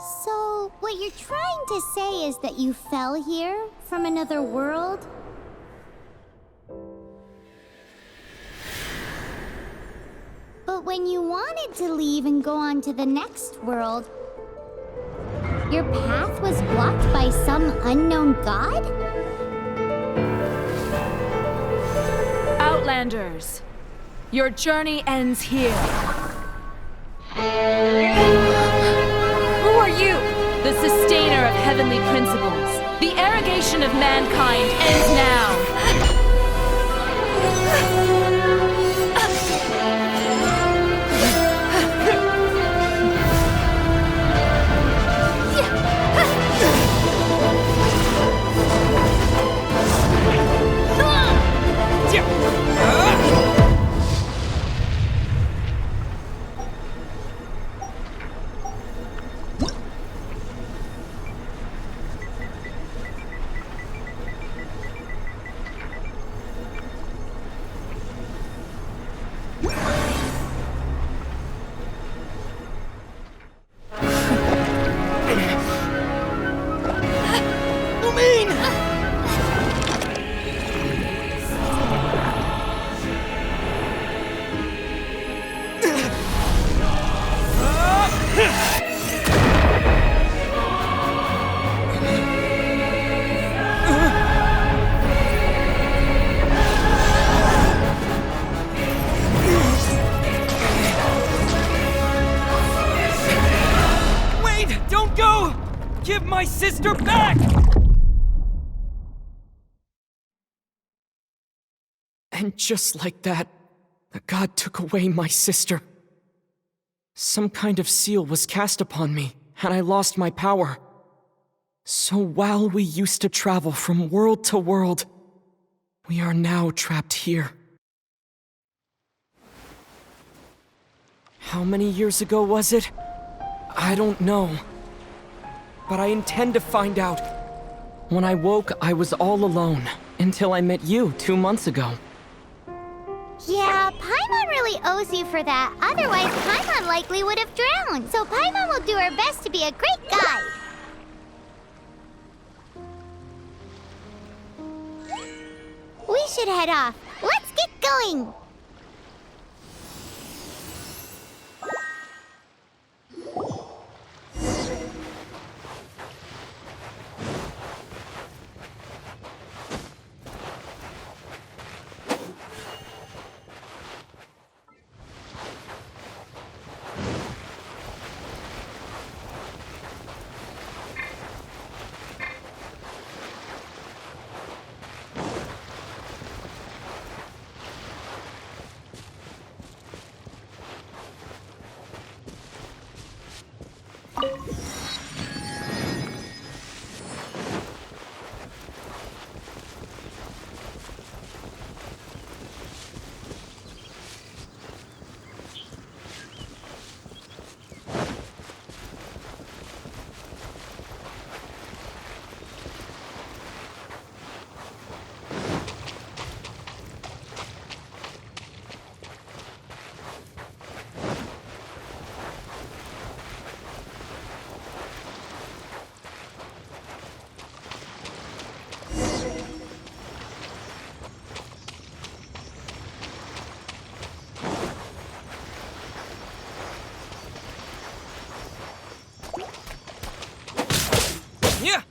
So, what you're trying to say is that you fell here from another world? But when you wanted to leave and go on to the next world, your path was blocked by some unknown god? Outlanders, your journey ends here. Who are you? The sustainer of heavenly principles. The arrogation of mankind ends now. Give my sister back! And just like that, the god took away my sister. Some kind of seal was cast upon me, and I lost my power. So while we used to travel from world to world, we are now trapped here. How many years ago was it? I don't know. But I intend to find out. When I woke, I was all alone, until I met you 2 months ago. Yeah, Paimon really owes you for that. Otherwise, Paimon likely would have drowned. So Paimon will do her best to be a great guide. We should head off. Let's get going! Yeah!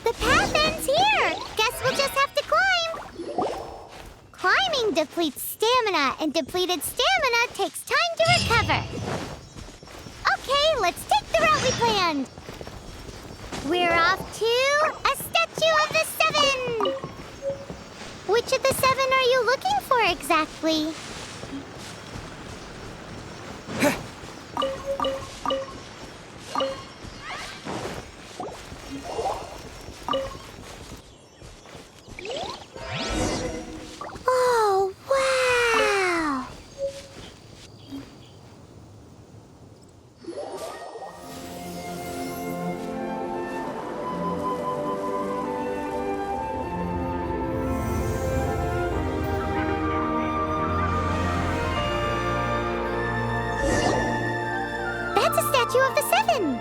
The path ends here! Guess we'll just have to climb! Climbing depletes stamina, and depleted stamina takes time to recover. Okay, let's take the route we planned! We're off to a Statue of the Seven! Which of the seven are you looking for exactly? statue of the Seven.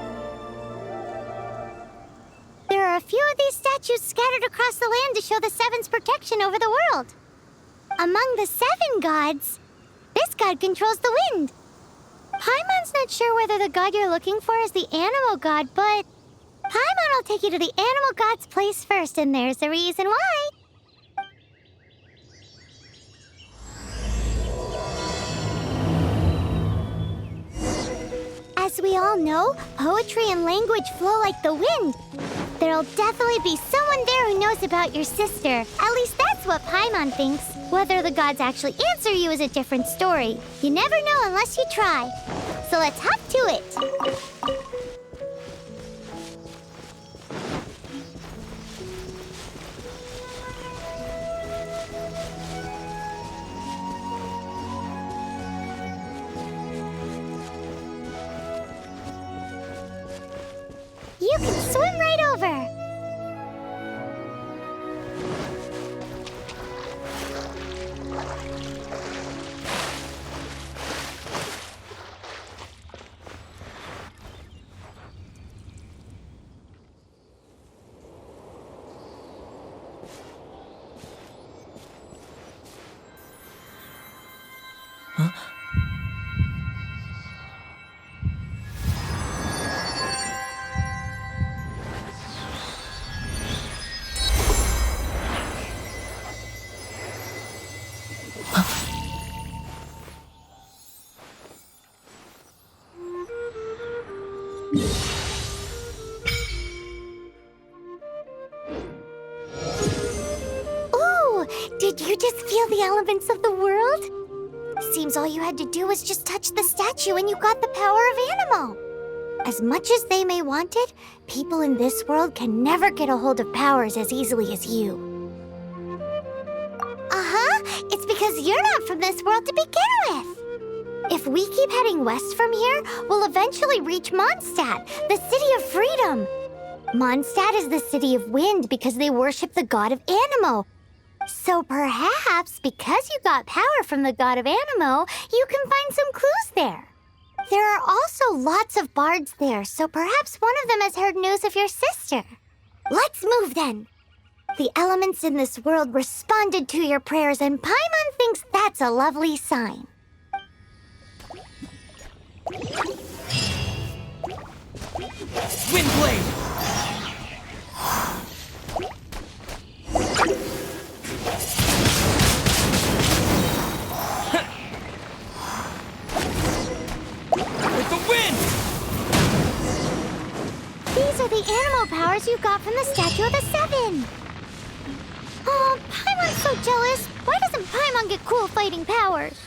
There are a few of these statues scattered across the land to show the Seven's protection over the world. Among the 7 gods, this god controls the wind. Paimon's not sure whether the god you're looking for is the animal god, but Paimon will take you to the animal god's place first, and there's the reason why. As we all know, poetry and language flow like the wind. There'll definitely be someone there who knows about your sister. At least that's what Paimon thinks. Whether the gods actually answer you is a different story. You never know unless you try. So let's hop to it. You can swim right over. Ooh, did you just feel the elements of the world? Seems all you had to do was just touch the statue and you got the power of animal. As much as they may want it, people in this world can never get a hold of powers as easily as you. It's because you're not from this world to begin with. If we keep heading west from here, we'll eventually reach Mondstadt, the city of freedom. Mondstadt is the city of wind because they worship the god of Anemo. So perhaps, because you got power from the god of Anemo, you can find some clues there. There are also lots of bards there, so perhaps one of them has heard news of your sister. Let's move then. The elements in this world responded to your prayers, and Paimon thinks that's a lovely sign. Windblade! With the wind! These are the animal powers you got from the Statue of the Seven. Oh, Paimon's so jealous. Why doesn't Paimon get cool fighting powers?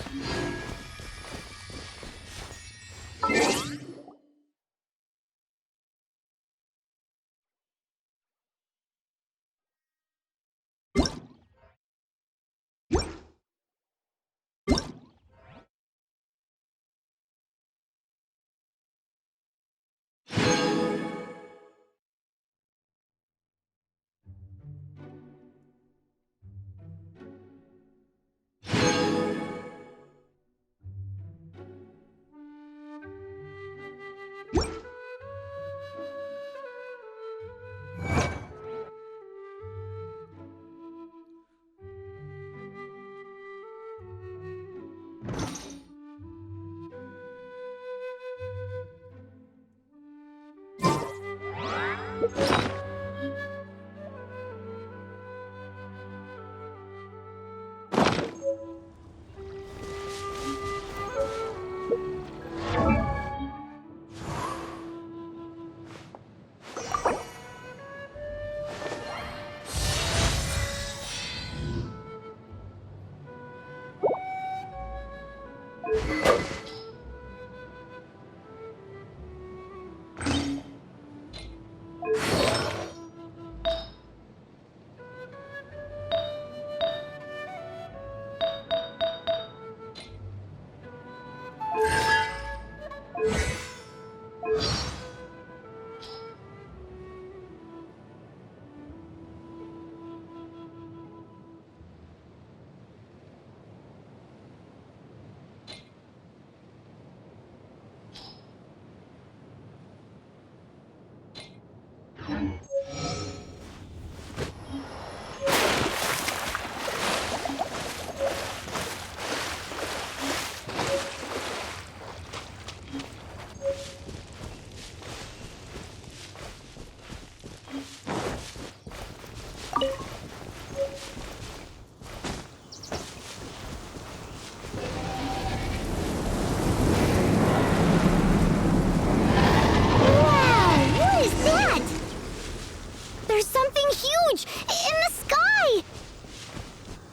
There's something huge in the sky!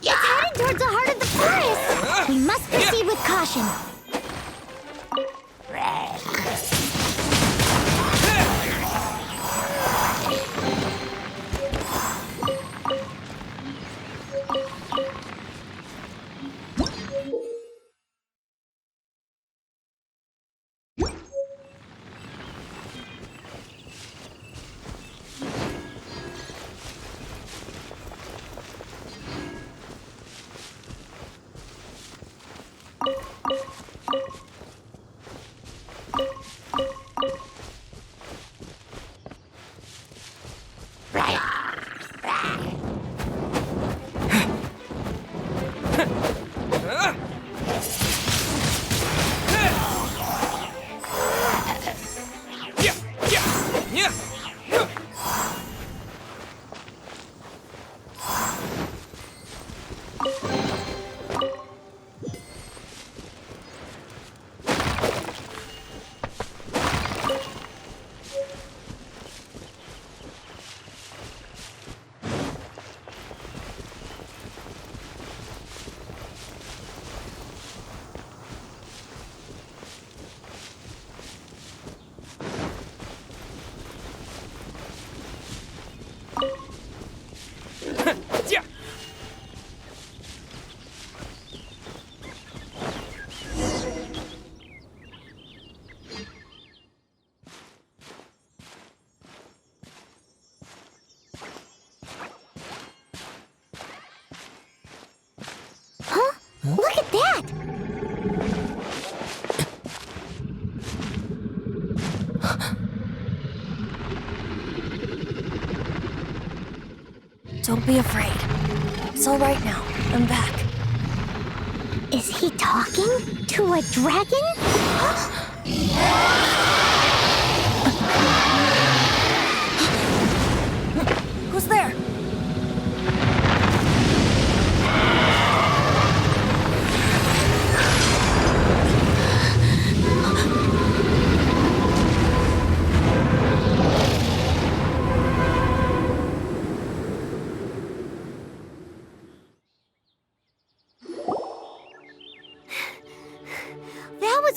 It's headed towards the heart of the forest! We must proceed with caution. Look at that! Don't be afraid. It's all right now. I'm back. Is he talking to a dragon? Who's there?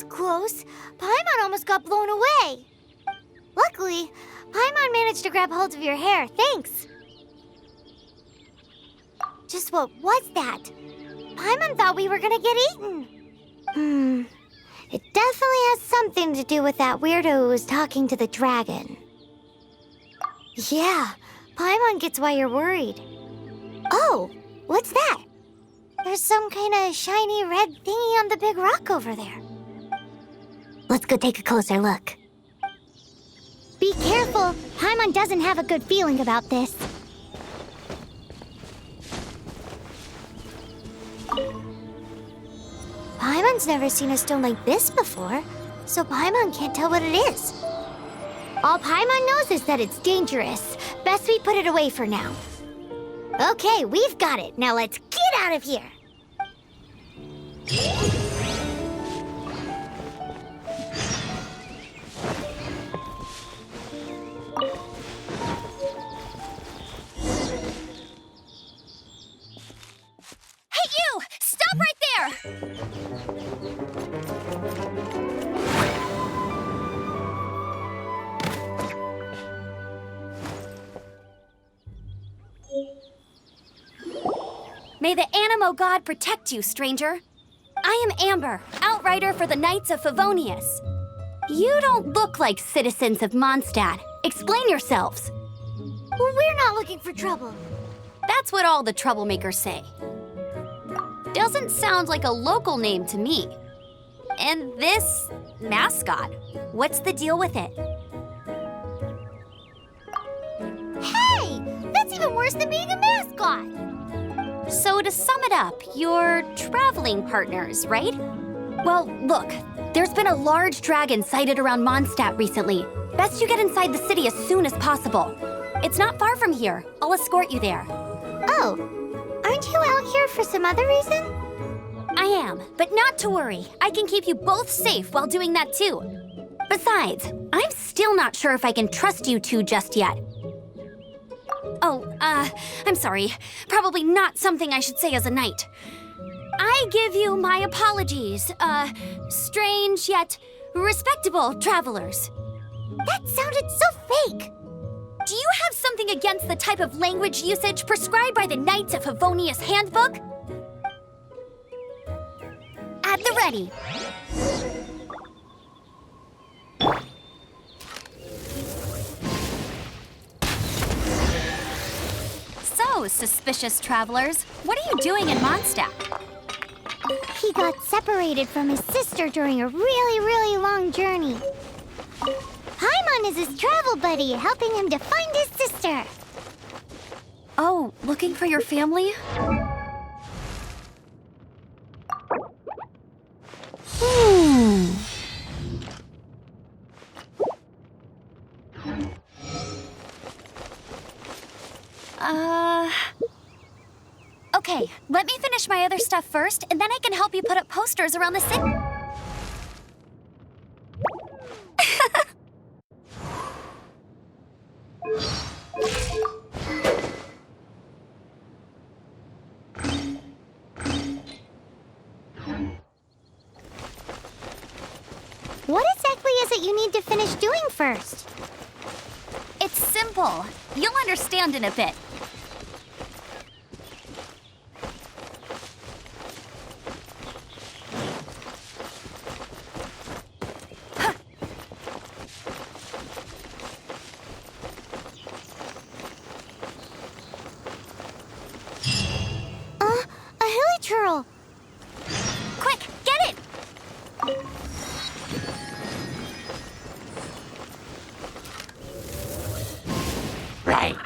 Close. Paimon almost got blown away. Luckily, Paimon managed to grab hold of your hair. Thanks. Just what was that? Paimon thought we were gonna get eaten. It definitely has something to do with that weirdo who was talking to the dragon. Yeah, Paimon gets why you're worried. Oh, what's that? There's some kind of shiny red thingy on the big rock over there. Let's go take a closer look. Be careful! Paimon doesn't have a good feeling about this. Paimon's never seen a stone like this before, so Paimon can't tell what it is. All Paimon knows is that it's dangerous. Best we put it away for now. Okay, we've got it. Now let's get out of here! Stop right there! May the Animo God protect you, stranger. I am Amber, outrider for the Knights of Favonius. You don't look like citizens of Mondstadt. Explain yourselves. We're not looking for trouble. That's what all the troublemakers say. Doesn't sound like a local name to me. And this mascot, what's the deal with it? Hey! That's even worse than being a mascot! So to sum it up, you're traveling partners, right? Well, look, there's been a large dragon sighted around Mondstadt recently. Best you get inside the city as soon as possible. It's not far from here. I'll escort you there. Oh, aren't you out here for some other reason? I am, but not to worry. I can keep you both safe while doing that too. Besides, I'm still not sure if I can trust you two just yet. I'm sorry. Probably not something I should say as a knight. I give you my apologies, strange yet respectable travelers. That sounded so fake. Do you have something against the type of language usage prescribed by the Knights of Favonius Handbook? At the ready. So, suspicious travelers, what are you doing in Mondstadt? He got separated from his sister during a really long journey. Paimon is his travel buddy, helping him to find his sister. Oh, looking for your family? Okay, let me finish my other stuff first, and then I can help you put up posters around the city. What exactly is it you need to finish doing first? It's simple. You'll understand in a bit. A hilichurl. Quick, get it! Right.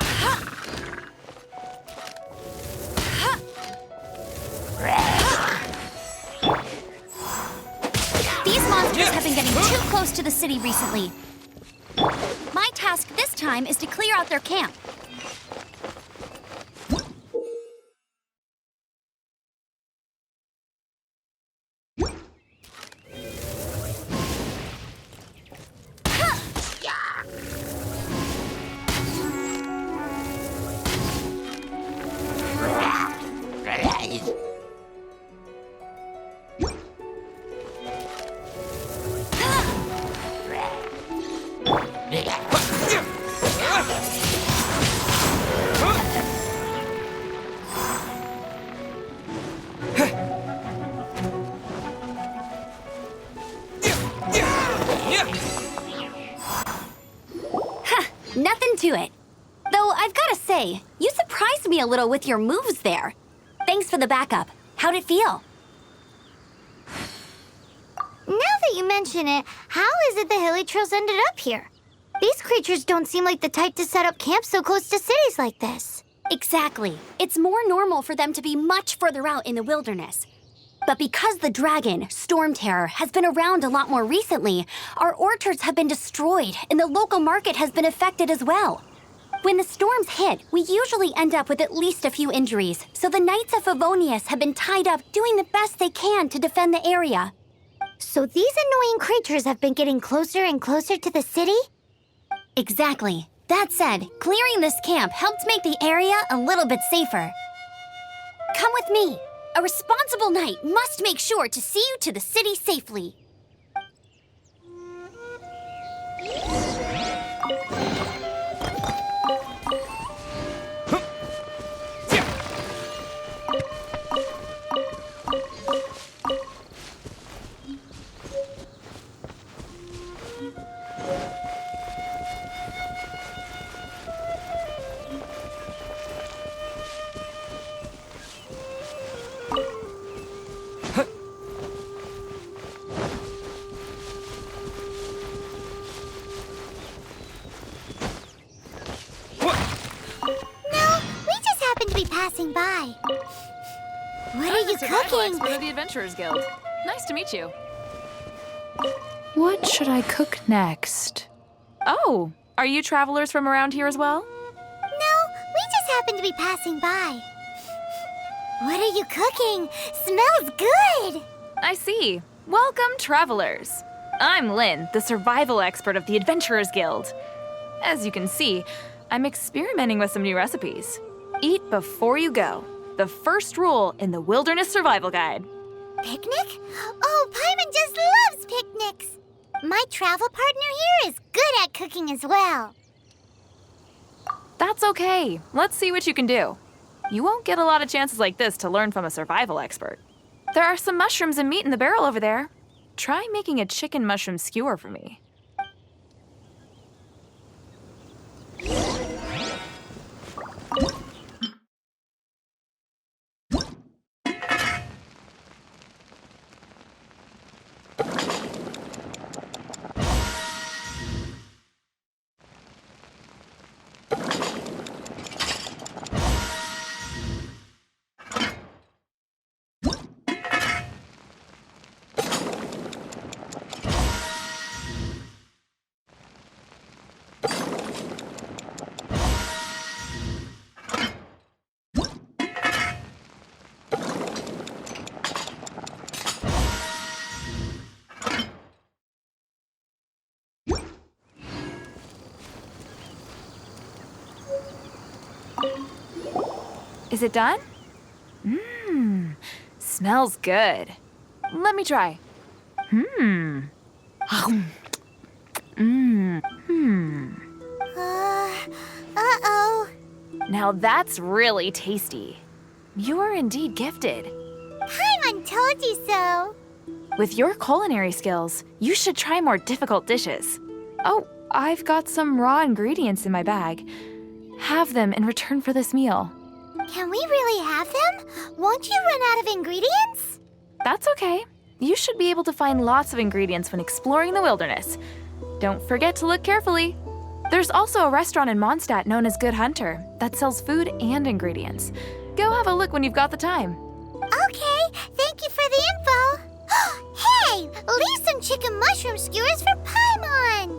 These monsters have been getting too close to the city recently. My task this time is to clear out their camp. Nothing to it. Though I've got to say, you surprised me a little with your moves there. Thanks for the backup. How'd it feel? Now that you mention it, how is it the hilichurls ended up here? These creatures don't seem like the type to set up camp so close to cities like this. Exactly. It's more normal for them to be much further out in the wilderness. But because the dragon, Storm Terror, has been around a lot more recently, our orchards have been destroyed and the local market has been affected as well. When the storms hit, we usually end up with at least a few injuries, so the Knights of Favonius have been tied up doing the best they can to defend the area. So these annoying creatures have been getting closer and closer to the city? Exactly. That said, clearing this camp helped make the area a little bit safer. Come with me. A responsible knight must make sure to see you to the city safely. Passing by. What are you cooking? Expert of the Adventurers Guild. Nice to meet you. What should I cook next? Oh, are you travelers from around here as well? No, we just happen to be passing by. What are you cooking? Smells good! I see. Welcome, travelers. I'm Lynn, the survival expert of the Adventurers Guild. As you can see, I'm experimenting with some new recipes. Eat before you go. The first rule in the Wilderness Survival Guide. Picnic? Oh, Paimon just loves picnics. My travel partner here is good at cooking as well. That's okay. Let's see what you can do. You won't get a lot of chances like this to learn from a survival expert. There are some mushrooms and meat in the barrel over there. Try making a chicken mushroom skewer for me. Is it done? Smells good. Let me try. Uh-oh. Now that's really tasty. You are indeed gifted. Paimon told you so. With your culinary skills, you should try more difficult dishes. Oh, I've got some raw ingredients in my bag. Have them in return for this meal. Can we really have them? Won't you run out of ingredients? That's okay. You should be able to find lots of ingredients when exploring the wilderness. Don't forget to look carefully. There's also a restaurant in Mondstadt known as Good Hunter that sells food and ingredients. Go have a look when you've got the time. Okay, thank you for the info. Hey, leave some chicken mushroom skewers for Paimon.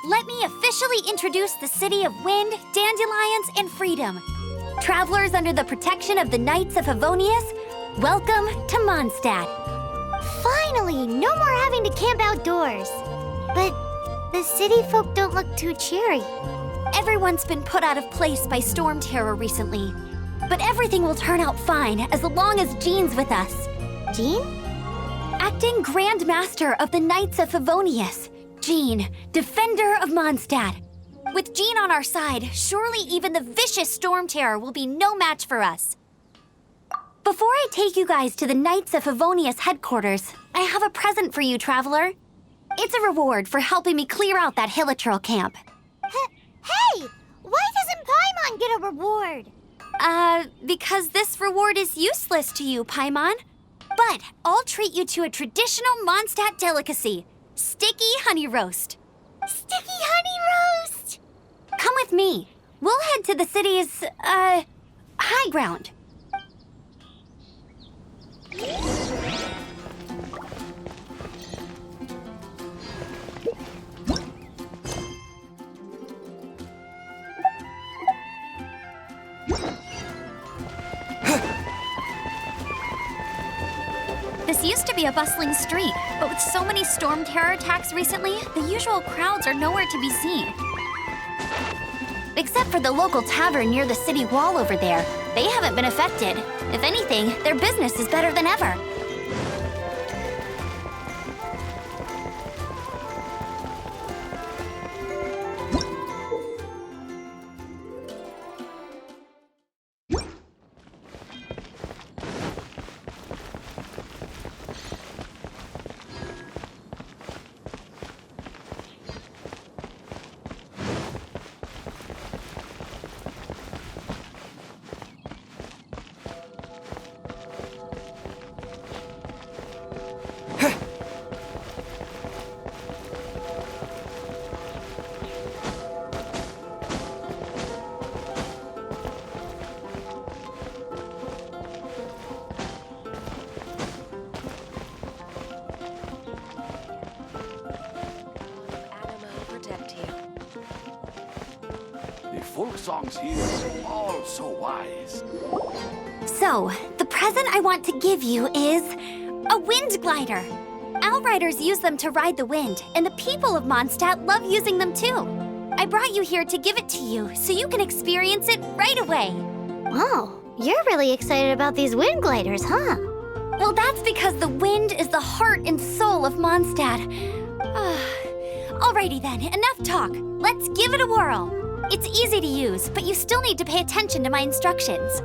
Let me officially introduce the city of wind, dandelions, and freedom. Travelers under the protection of the Knights of Favonius, welcome to Mondstadt. Finally, no more having to camp outdoors. But the city folk don't look too cheery. Everyone's been put out of place by storm terror recently. But everything will turn out fine as long as Jean's with us. Jean? Acting Grand Master of the Knights of Favonius, Jean, Defender of Mondstadt. With Jean on our side, surely even the vicious storm terror will be no match for us. Before I take you guys to the Knights of Favonius headquarters, I have a present for you, traveler. It's a reward for helping me clear out that hilichurl camp. Hey! Why doesn't Paimon get a reward? Because this reward is useless to you, Paimon. But I'll treat you to a traditional Mondstadt delicacy, sticky honey roast. Sticky honey roast! Come with me. We'll head to the city's, high ground. This used to be a bustling street, but with so many storm terror attacks recently, the usual crowds are nowhere to be seen. Except for the local tavern near the city wall over there. They haven't been affected. If anything, their business is better than ever. The folk songs here, all so wise. So, the present I want to give you is a wind glider. Outriders use them to ride the wind, and the people of Mondstadt love using them too. I brought you here to give it to you, so you can experience it right away. Wow, you're really excited about these wind gliders, huh? Well, that's because the wind is the heart and soul of Mondstadt. Alrighty then, enough talk. Let's give it a whirl. It's easy to use, but you still need to pay attention to my instructions.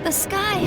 The sky.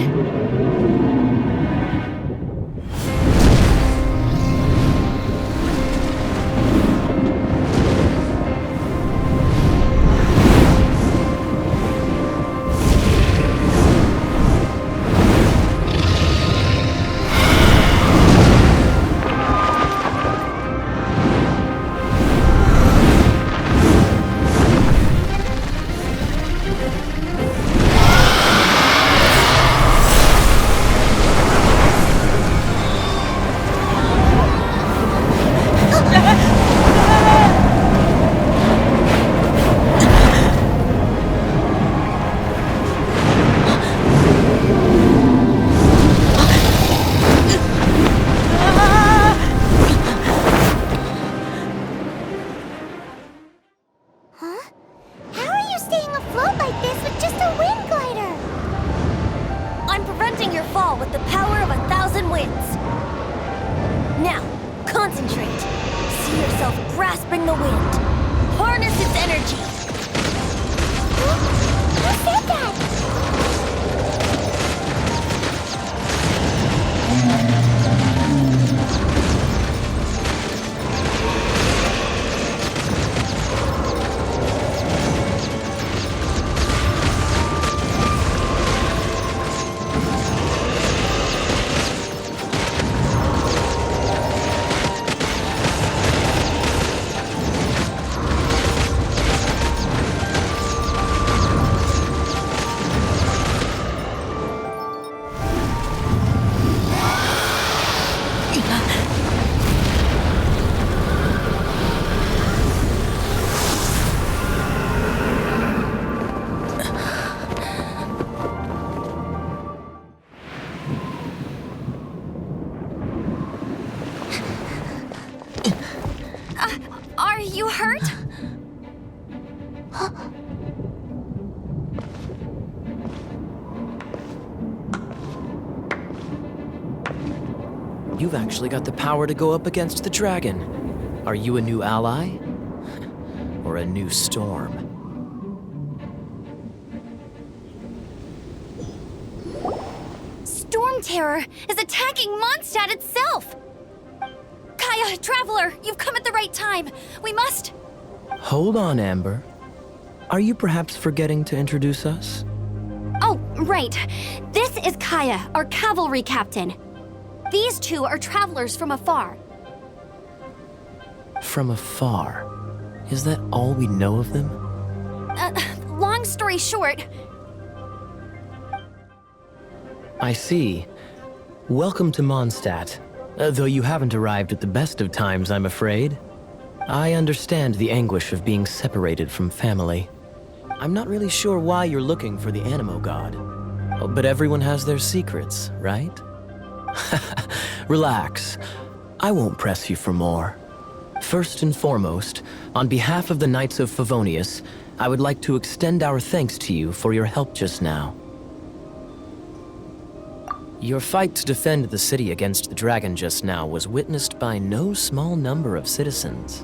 With the power of 1,000 winds. Now, concentrate. See yourself grasping the wind. Harness its energy. Who said that? Are you hurt? You've actually got the power to go up against the dragon. Are you a new ally? Or a new storm? Storm Terror is attacking Mondstadt itself! Kaeya, Traveler, you've come at the right time. We must... Hold on, Amber. Are you perhaps forgetting to introduce us? Oh, right. This is Kaeya, our cavalry captain. These two are travelers from afar. From afar. Is that all we know of them? Long story short... I see. Welcome to Mondstadt. Though you haven't arrived at the best of times, I'm afraid. I understand the anguish of being separated from family. I'm not really sure why you're looking for the Animo God. Oh, but everyone has their secrets, right? Relax. I won't press you for more. First and foremost, on behalf of the Knights of Favonius, I would like to extend our thanks to you for your help just now. Your fight to defend the city against the dragon just now was witnessed by no small number of citizens.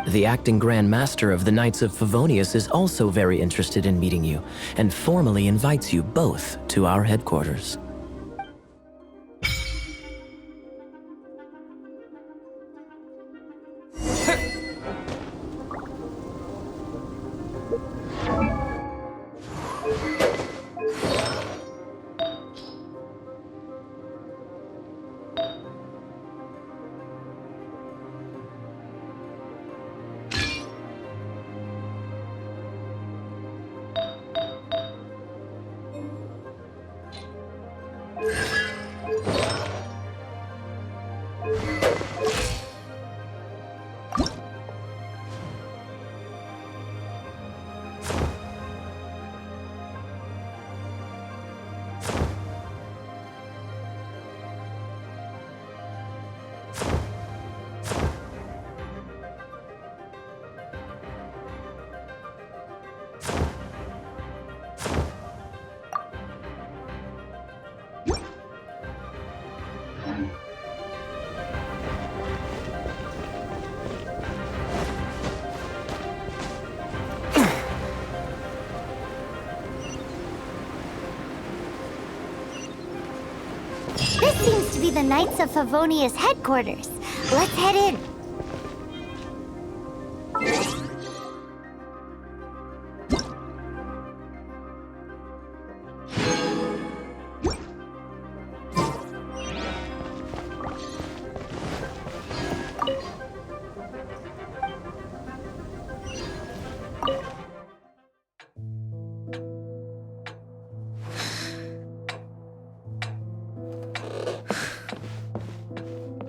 The acting Grand Master of the Knights of Favonius is also very interested in meeting you, and formally invites you both to our headquarters. This seems to be the Knights of Favonius headquarters. Let's head in.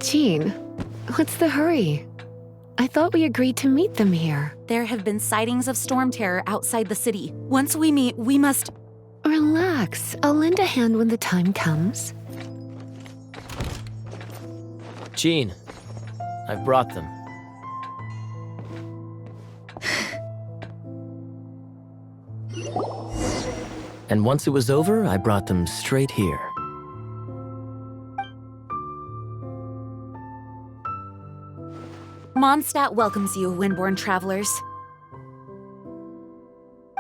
Jean, what's the hurry? I thought we agreed to meet them here. There have been sightings of storm terror outside the city. Once we meet, we must... Relax. I'll lend a hand when the time comes. Jean, I've brought them. And once it was over, I brought them straight here. Mondstadt welcomes you, Windborn travelers.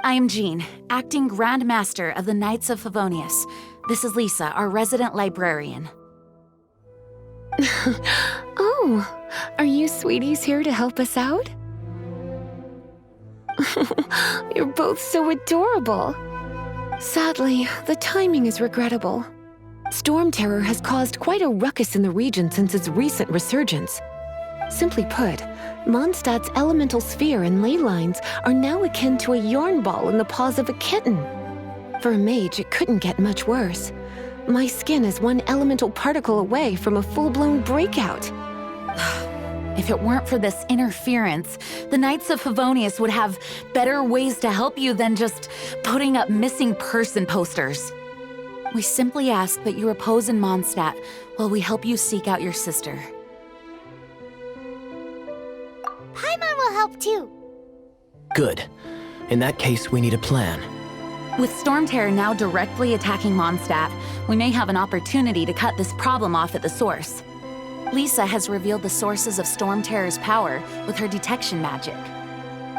I am Jean, acting Grand Master of the Knights of Favonius. This is Lisa, our resident librarian. Oh, are you sweeties here to help us out? You're both so adorable. Sadly, the timing is regrettable. Storm terror has caused quite a ruckus in the region since its recent resurgence. Simply put, Mondstadt's elemental sphere and ley lines are now akin to a yarn ball in the paws of a kitten. For a mage, it couldn't get much worse. My skin is one elemental particle away from a full-blown breakout. If it weren't for this interference, the Knights of Favonius would have better ways to help you than just putting up missing person posters. We simply ask that you repose in Mondstadt while we help you seek out your sister. Paimon will help too. Good. In that case, we need a plan. With Storm Terror now directly attacking Mondstadt, we may have an opportunity to cut this problem off at the source. Lisa has revealed the sources of Storm Terror's power with her detection magic.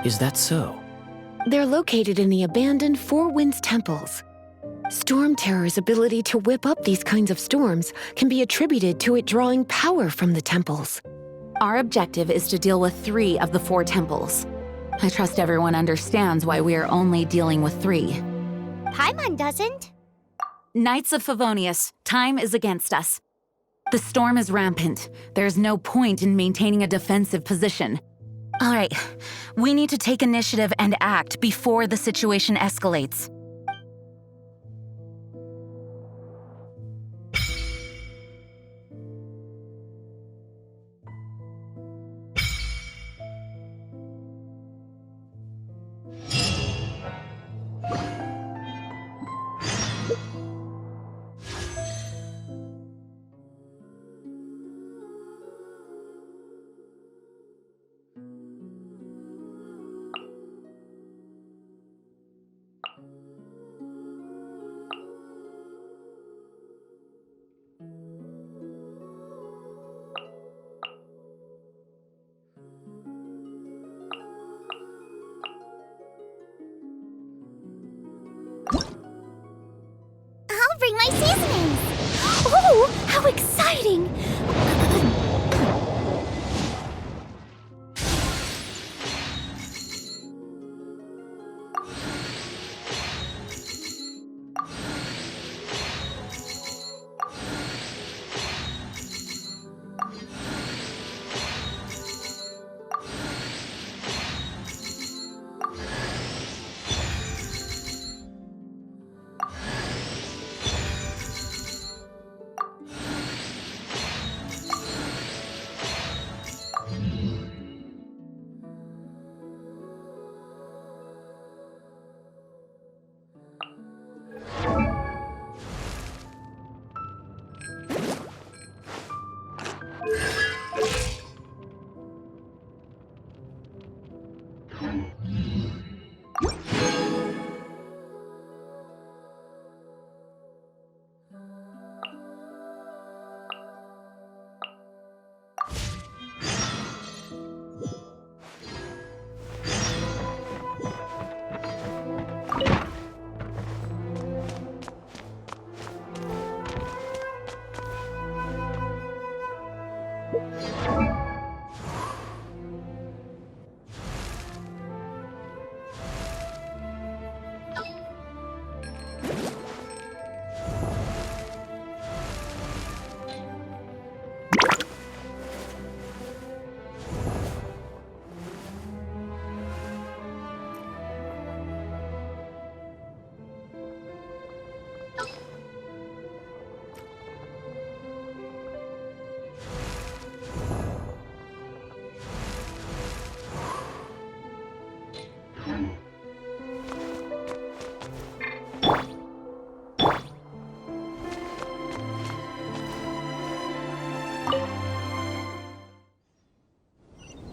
Is that so? They're located in the abandoned Four Winds temples. Storm Terror's ability to whip up these kinds of storms can be attributed to it drawing power from the temples. Our objective is to deal with 3 of the 4 temples. I trust everyone understands why we are only dealing with 3. Paimon doesn't. Knights of Favonius, time is against us. The storm is rampant. There's no point in maintaining a defensive position. All right, we need to take initiative and act before the situation escalates. I'll bring my seasonings. Oh, how exciting!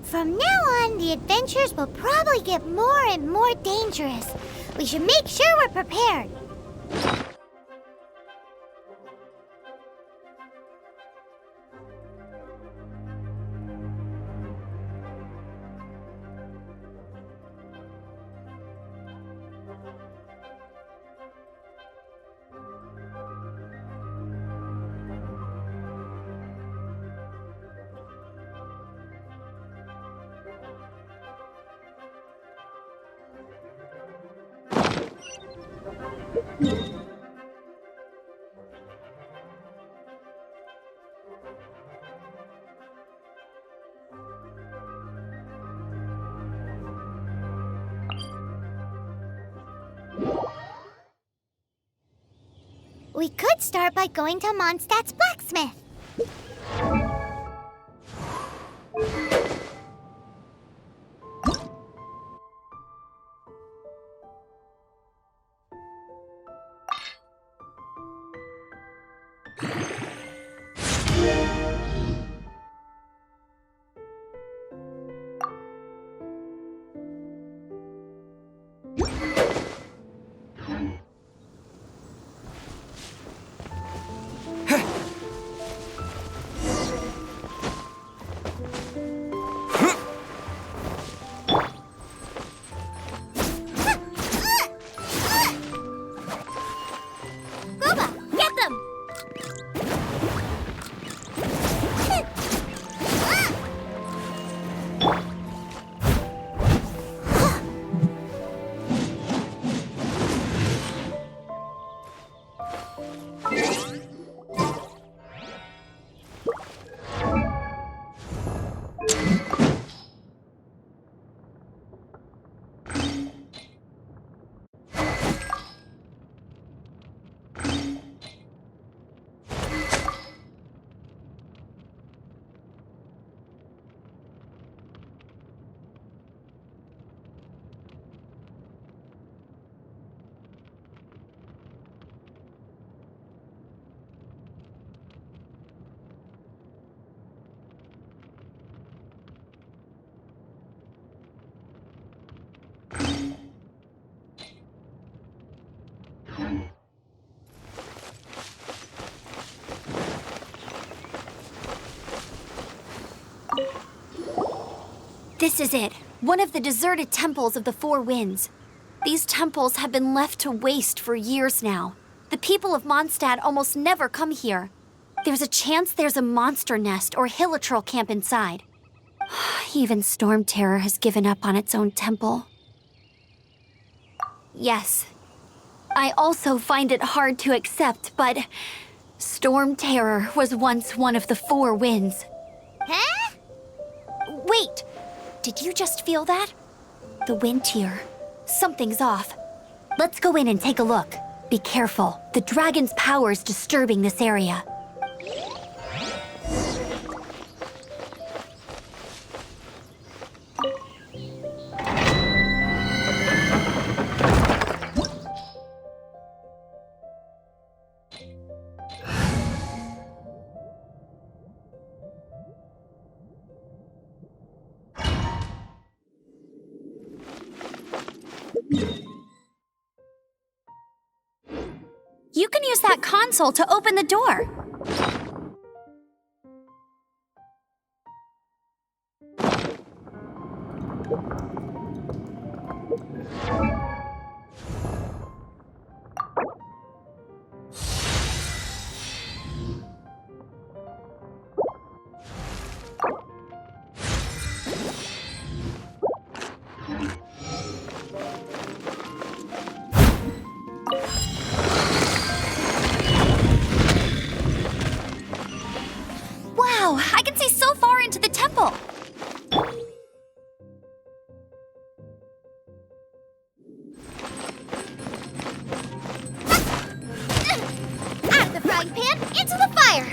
From now on, the adventures will probably get more and more dangerous. We should make sure we're prepared. We could start by going to Mondstadt's Blacksmith. This is it. One of the deserted temples of the Four Winds. These temples have been left to waste for years now. The people of Mondstadt almost never come here. There's a chance there's a monster nest or hilichurl camp inside. Even Storm Terror has given up on its own temple. Yes. I also find it hard to accept, but Storm Terror was once one of the Four Winds. Huh? Wait! Did you just feel that? The wind here. Something's off. Let's go in and take a look. Be careful. The dragon's power is disturbing this area. You can use that console to open the door. Wow, I can see so far into the temple. Out of the frying pan, into the fire!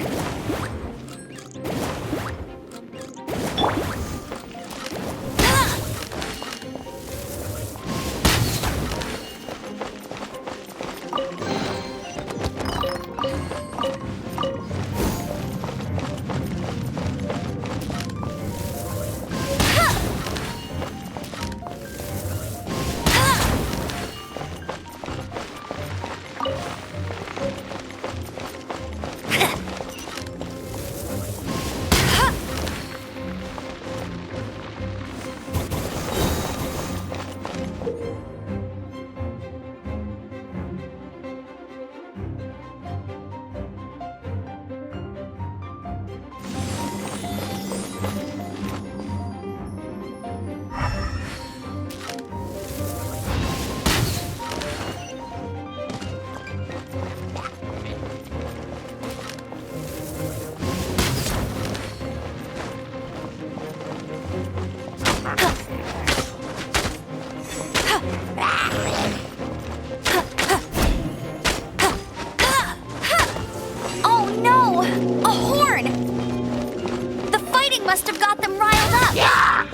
Must have got them riled up. Yeah!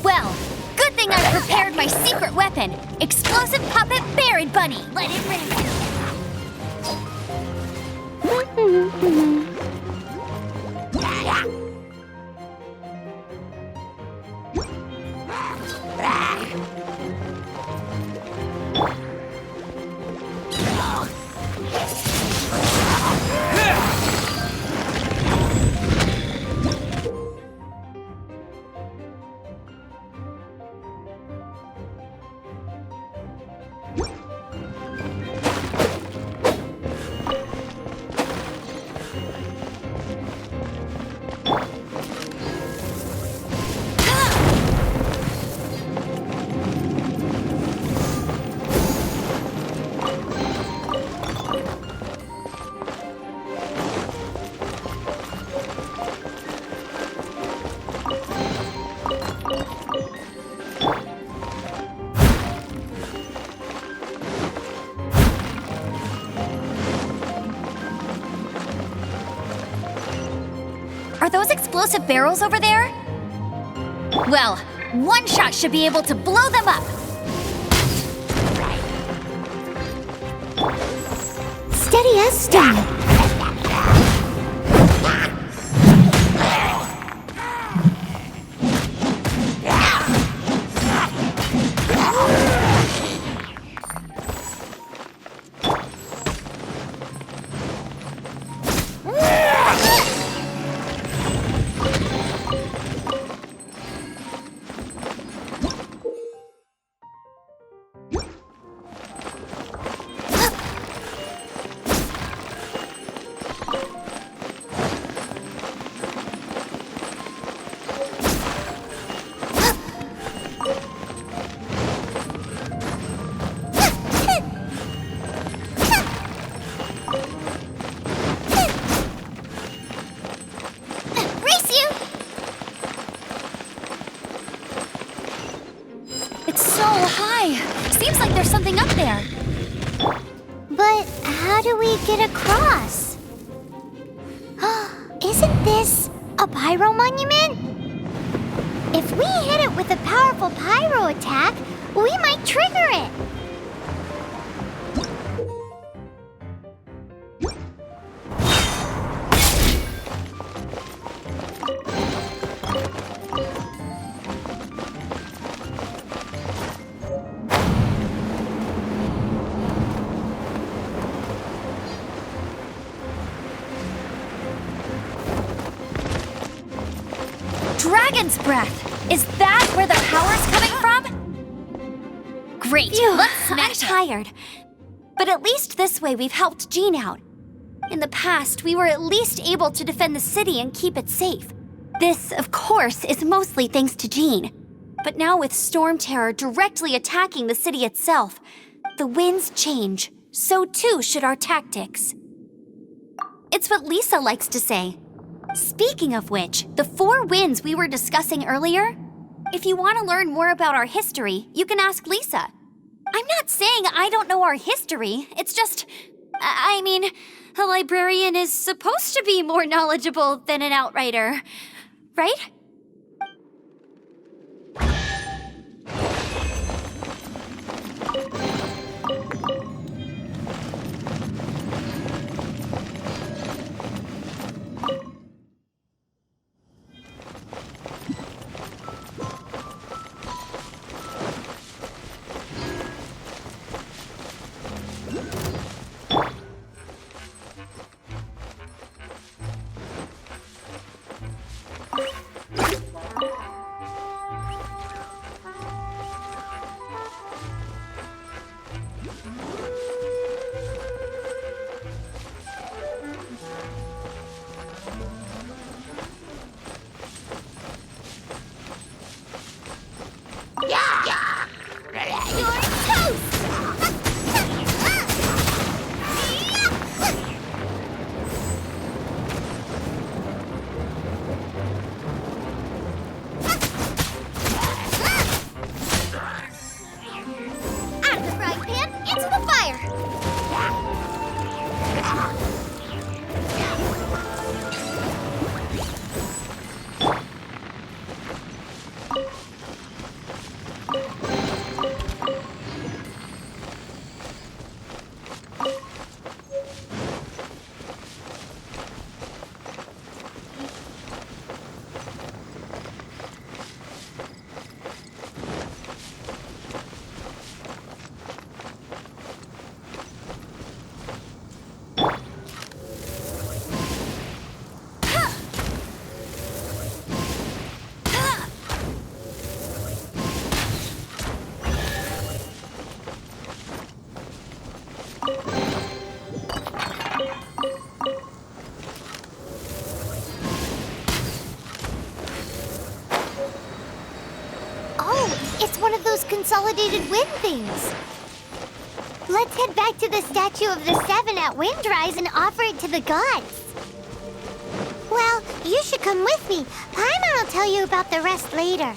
Well, good thing I prepared my secret weapon. Explosive puppet buried bunny. Let it rip. Are those explosive barrels over there? Well, one shot should be able to blow them up. Steady as stone. Seems like there's something up there. But how do we get across? Isn't this a pyro monument? If we hit it with a powerful pyro attack, we might trigger it. Dragon's breath! Is that where the power's coming from? Great, let's smash. I'm tired. But at least this way we've helped Jean out. In the past, we were at least able to defend the city and keep it safe. This, of course, is mostly thanks to Jean. But now with Storm Terror directly attacking the city itself, the winds change. So too should our tactics. It's what Lisa likes to say. Speaking of which, the 4 winds we were discussing earlier, if you want to learn more about our history, you can ask Lisa. I'm not saying I don't know our history, it's just, I mean, a librarian is supposed to be more knowledgeable than an outrider, right? One of those consolidated wind things. Let's head back to the statue of the 7 at Windrise and offer it to the gods. Well, you should come with me. Paimon will tell you about the rest later.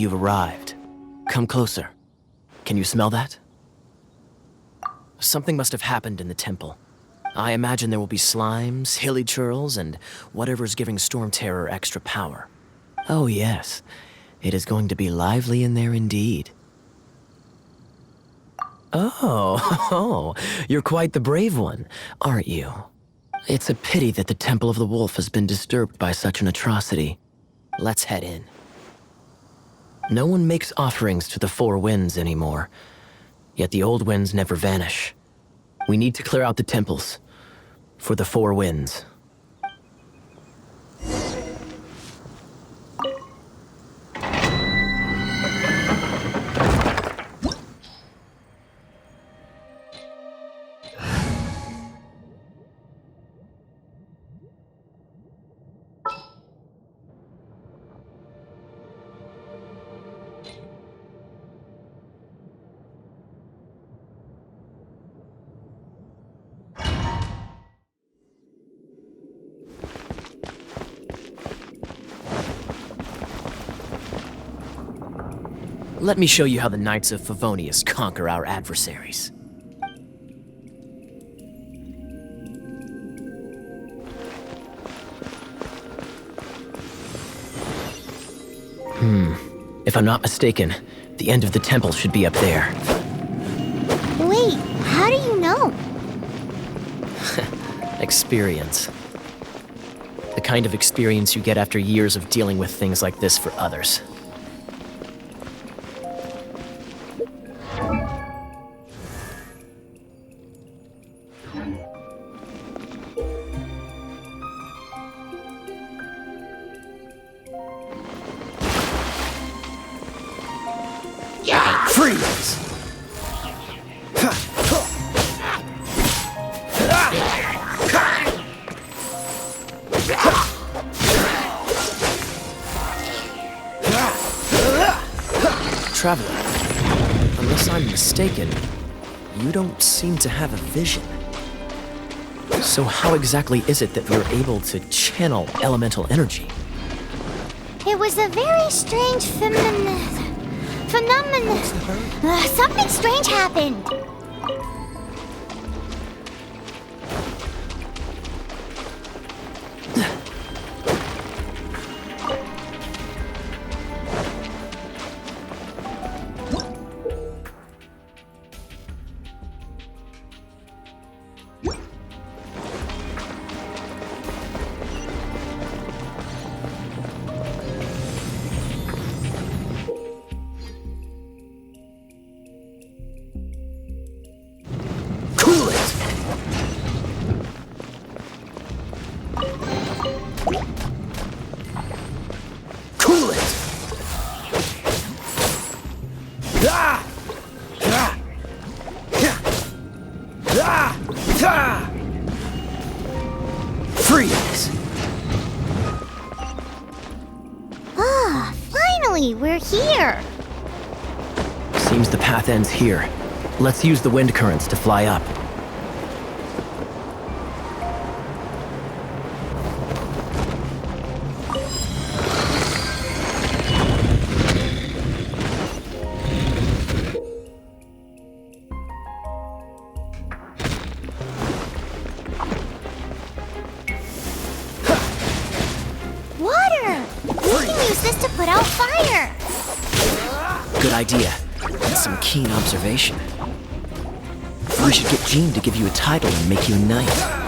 you've arrived. Come closer. Can you smell that? Something must have happened in the temple. I imagine there will be slimes, hilichurls, and whatever's giving Storm Terror extra power. Oh yes, it is going to be lively in there indeed. Oh, you're quite the brave one, aren't you? It's a pity that the Temple of the Wolf has been disturbed by such an atrocity. Let's head in. No one makes offerings to the Four Winds anymore, yet the old winds never vanish. We need to clear out the temples for the Four Winds. Let me show you how the Knights of Favonius conquer our adversaries. If I'm not mistaken, the end of the temple should be up there. Wait, how do you know? Experience. The kind of experience you get after years of dealing with things like this for others. Freeze! Traveler, unless I'm mistaken, you don't seem to have a vision. So how exactly is it that you're able to channel elemental energy? It was a very strange phenomenon. Something strange happened. Freeze! Ah, finally, we're here. Seems the path ends here. Let's use the wind currents to fly up. Water! We can use this to put out fire. Good idea. And some keen observation. We should get Jean to give you a title and make you a knight.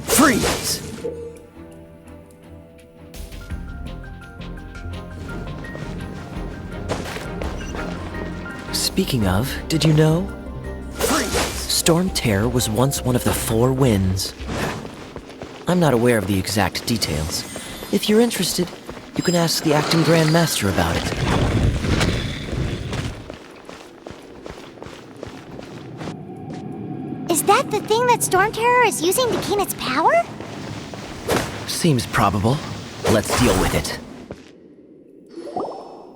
Freeze! Speaking of, did you know? Storm Terror was once one of the Four Winds. I'm not aware of the exact details. If you're interested, you can ask the acting Grand Master about it. Is that the thing that Storm Terror is using to gain its power? Seems probable. Let's deal with it.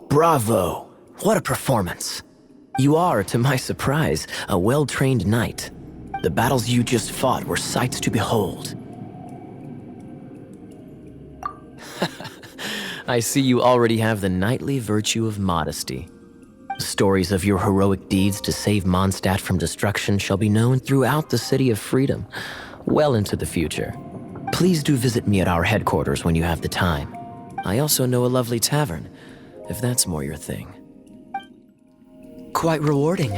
Bravo! What a performance. You are, to my surprise, a well-trained knight. The battles you just fought were sights to behold. I see you already have the knightly virtue of modesty. Stories of your heroic deeds to save Mondstadt from destruction shall be known throughout the City of Freedom, well into the future. Please do visit me at our headquarters when you have the time. I also know a lovely tavern, if that's more your thing. Quite rewarding,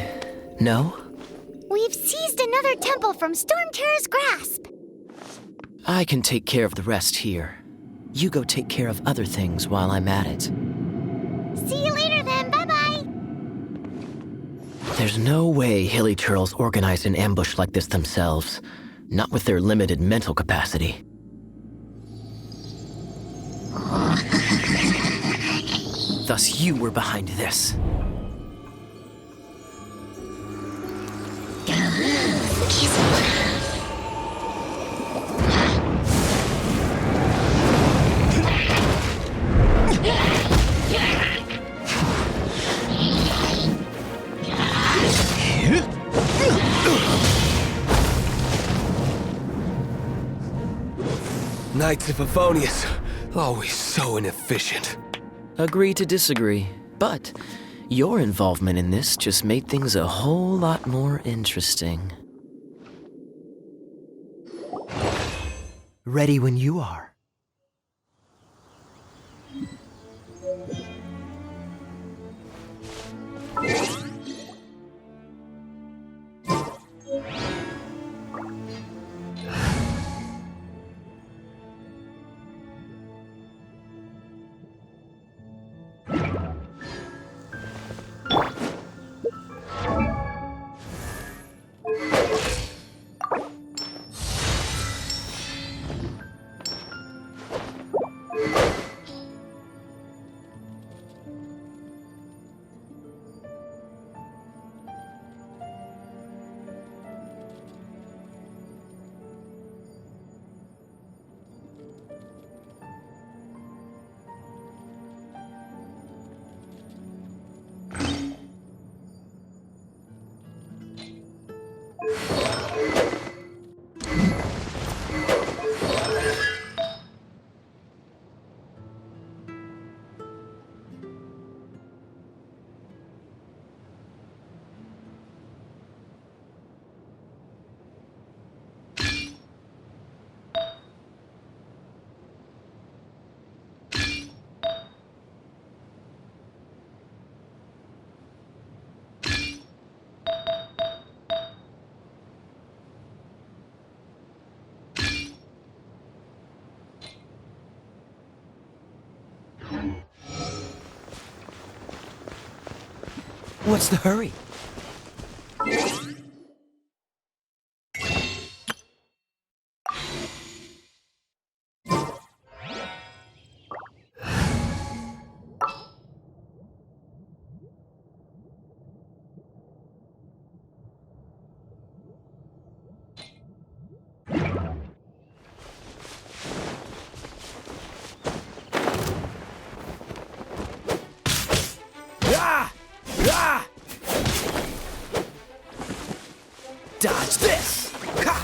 no? We've seized another temple from Storm Terror's grasp. I can take care of the rest here. You go take care of other things while I'm at it. See you later then, bye-bye. There's no way hilichurls organized an ambush like this themselves, not with their limited mental capacity. Thus you were behind this. Knights of Favonius, always so inefficient. Agree to disagree, but your involvement in this just made things a whole lot more interesting. Ready when you are. What's the hurry? Dodge this! Ha!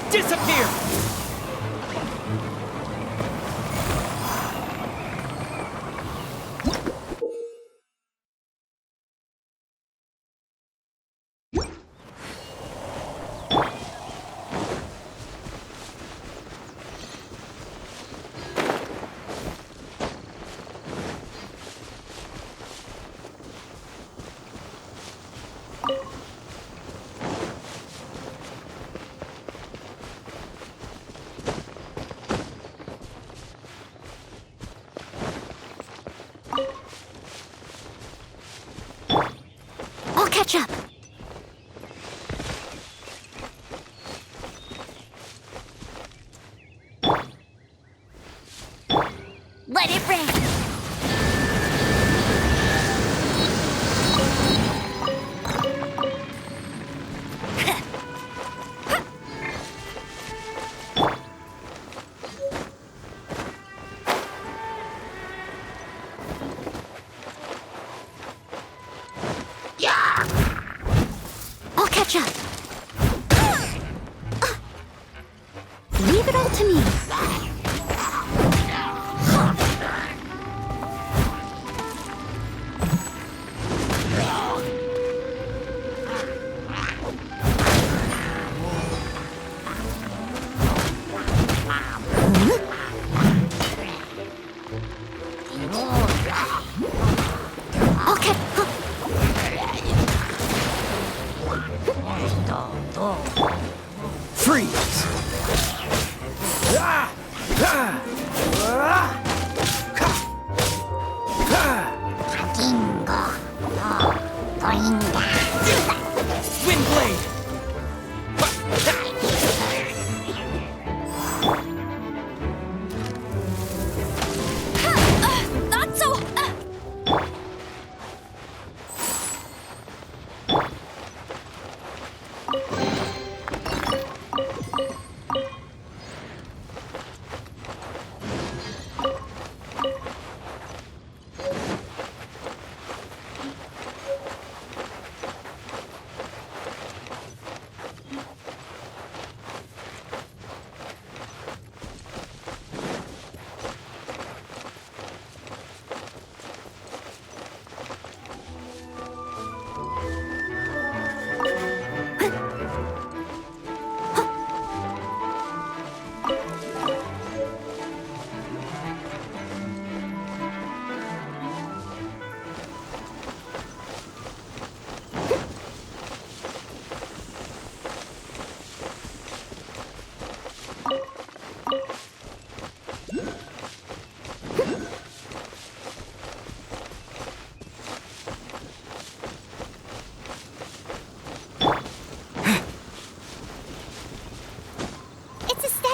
Disappear! catch up. Let it rain. I'll catch up. Leave it all to me. Freeze! Windblade! Not so.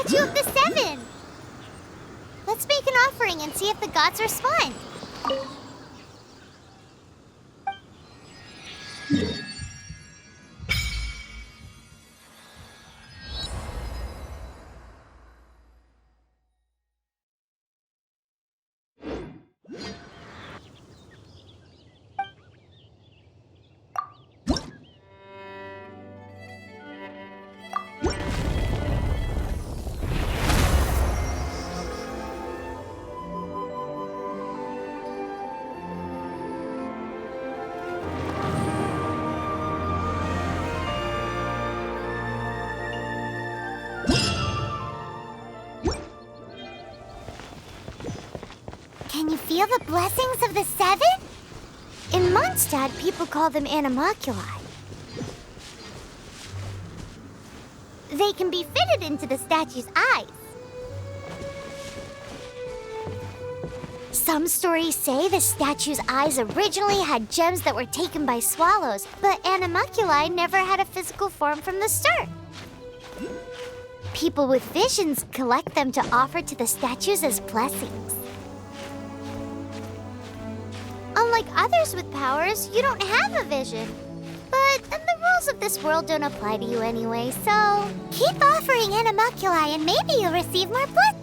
Statue of the Seven! Let's make an offering and see if the gods respond. Can you feel the blessings of the Seven? In Mondstadt, people call them animalculi. They can be fitted into the statue's eyes. Some stories say the statue's eyes originally had gems that were taken by swallows, but animalculi never had a physical form from the start. People with visions collect them to offer to the statues as blessings. Unlike others with powers, you don't have a vision. But the rules of this world don't apply to you anyway, so keep offering animalculi and maybe you'll receive more blood.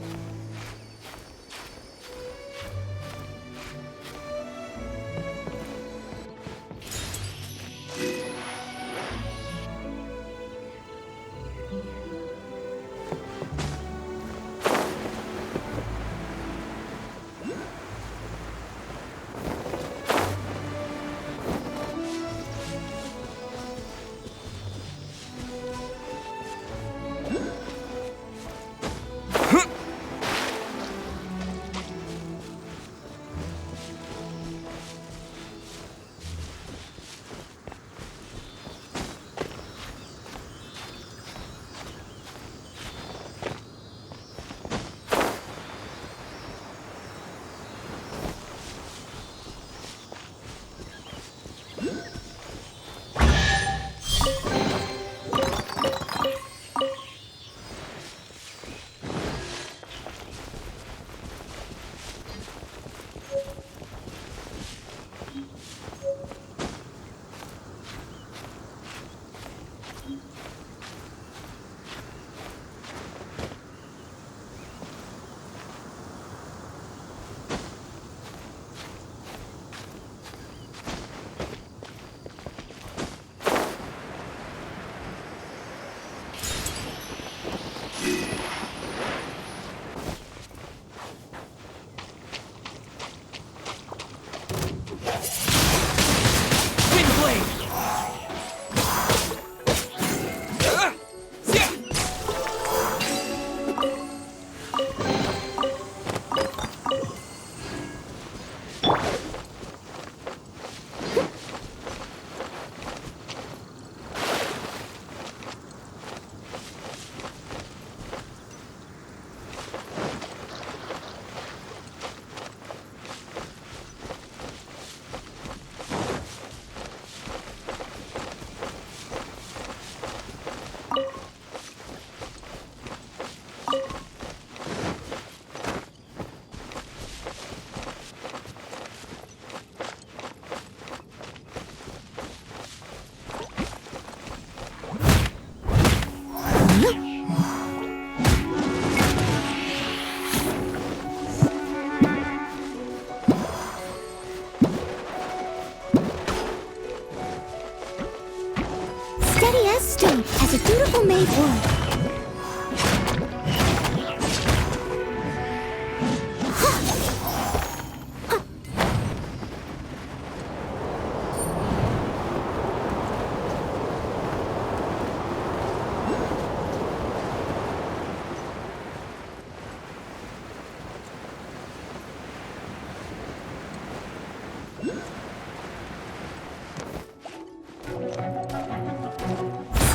Steady as stone, as a dutiful maid would.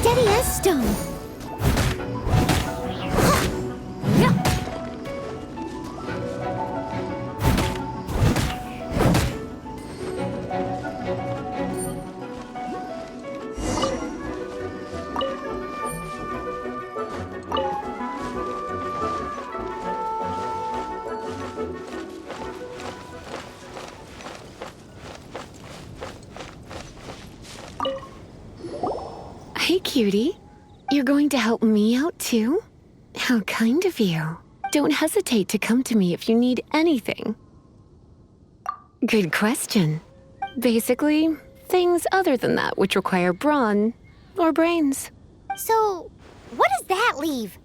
Steady as stone. Hey, cutie. You're going to help me out, too? How kind of you. Don't hesitate to come to me if you need anything. Good question. Basically, things other than that which require brawn or brains. So, what does that leave?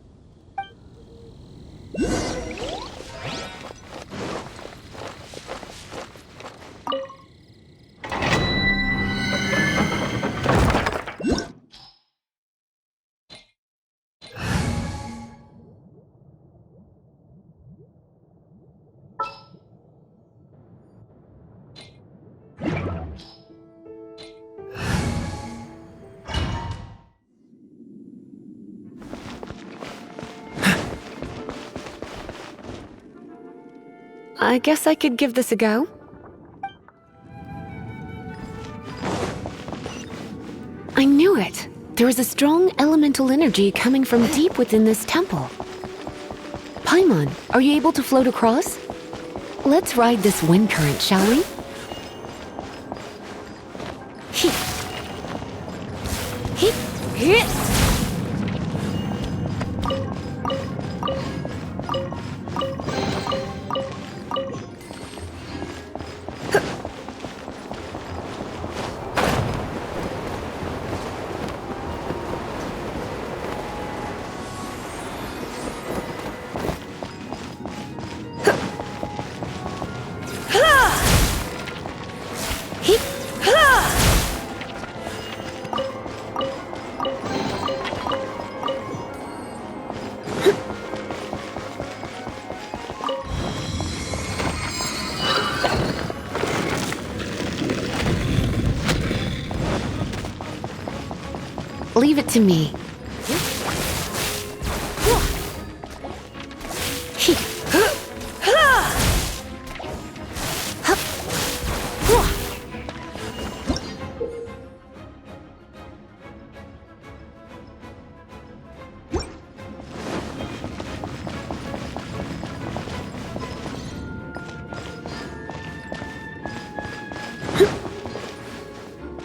I guess I could give this a go. I knew it. There is a strong elemental energy coming from deep within this temple. Paimon, are you able to float across? Let's ride this wind current, shall we? Leave it to me.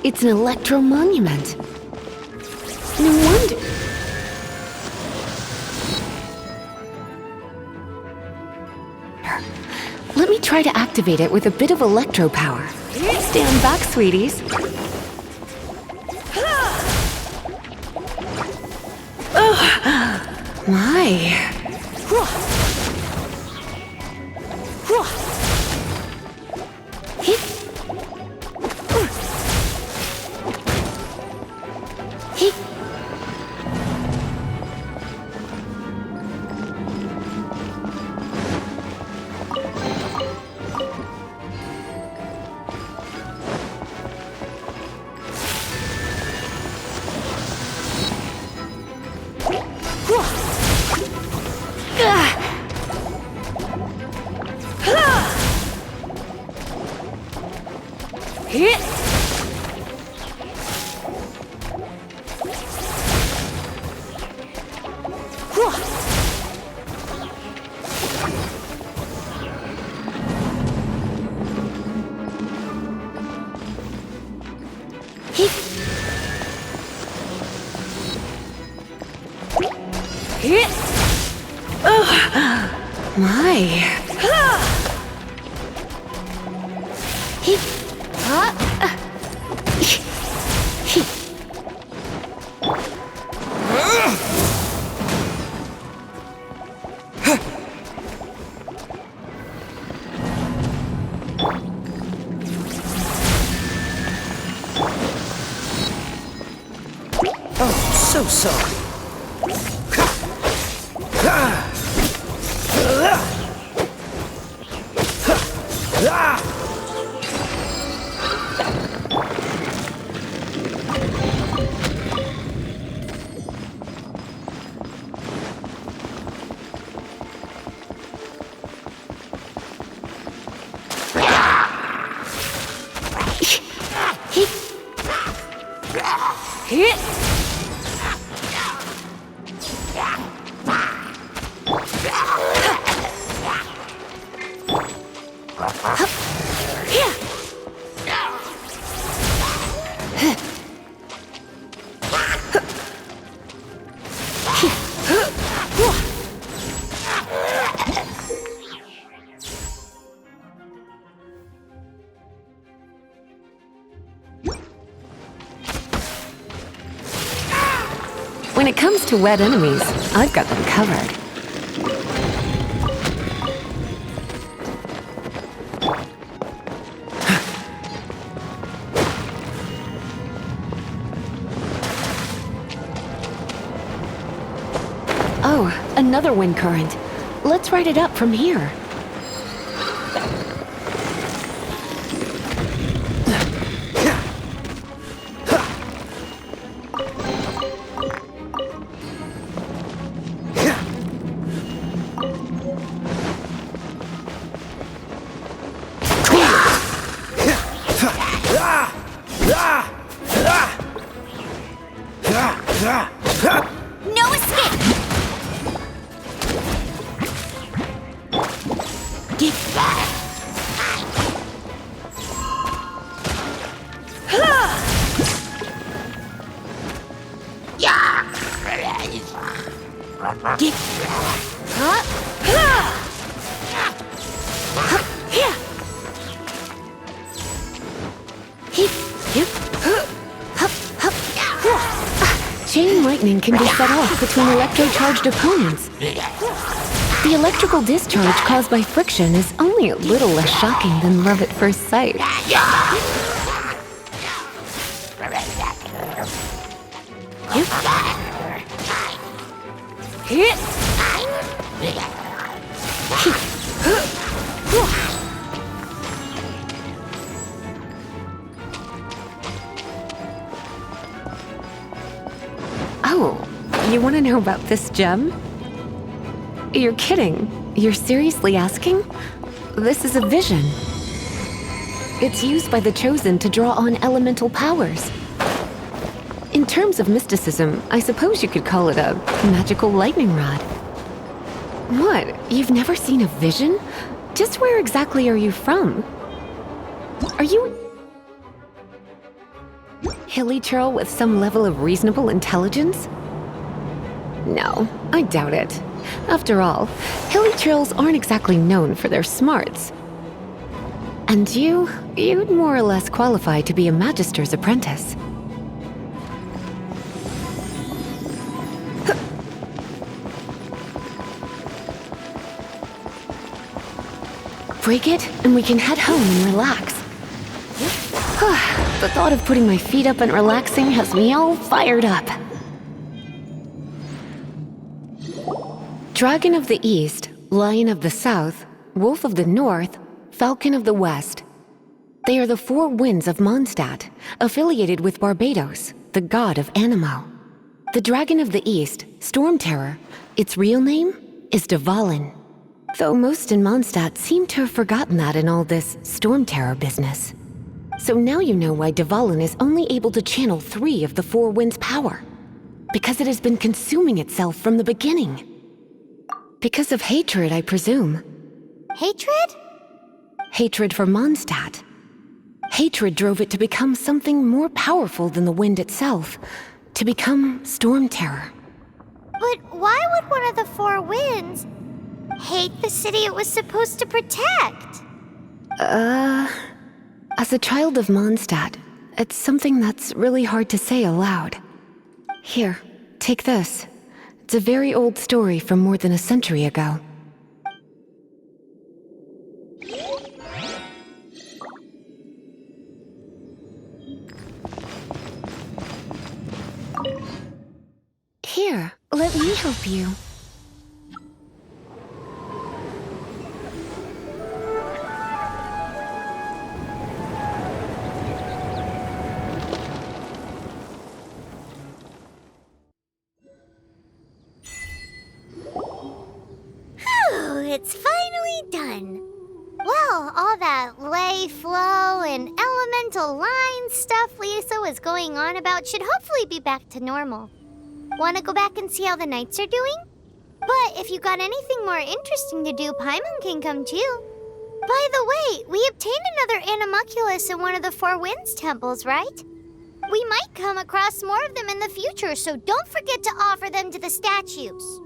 It's an electro monument. No wonder. Let me try to activate it with a bit of electro power. Stand back, sweeties. My. so sorry. When it comes to wet enemies, I've got them covered. Oh, another wind current. Let's ride it up from here. No escape! Chain lightning can be set off between electro-charged opponents. The electrical discharge caused by friction is only a little less shocking than love at first sight. Oh, you want to know about this gem? You're kidding. You're seriously asking? This is a vision. It's used by the Chosen to draw on elemental powers. In terms of mysticism, I suppose you could call it a magical lightning rod. What? You've never seen a vision? Just where exactly are you from? Are you hilichurl with some level of reasonable intelligence? No, I doubt it. After all, hilichurls aren't exactly known for their smarts. And you'd more or less qualify to be a magister's apprentice. Break it, and we can head home and relax. The thought of putting my feet up and relaxing has me all fired up. Dragon of the East, Lion of the South, Wolf of the North, Falcon of the West. They are the four winds of Mondstadt, affiliated with Barbados, the god of Animo. The Dragon of the East, Storm Terror, its real name is Dvalin. Though most in Mondstadt seem to have forgotten that in all this Storm Terror business. So now you know why Dvalin is only able to channel 3 of the four winds' power. Because it has been consuming itself from the beginning. Because of hatred, I presume. Hatred? Hatred for Mondstadt. Hatred drove it to become something more powerful than the wind itself. To become Storm Terror. But why would one of the four winds hate the city it was supposed to protect? As a child of Mondstadt, it's something that's really hard to say aloud. Here, take this. It's a very old story from more than a century ago. help you? Phew, it's finally done. Well, all that lay flow and elemental line stuff Lisa was going on about should hopefully be back to normal. Want to go back and see how the knights are doing? But if you got anything more interesting to do, Paimon can come too. By the way, we obtained another animalculus in one of the Four Winds temples, right? We might come across more of them in the future, so don't forget to offer them to the statues.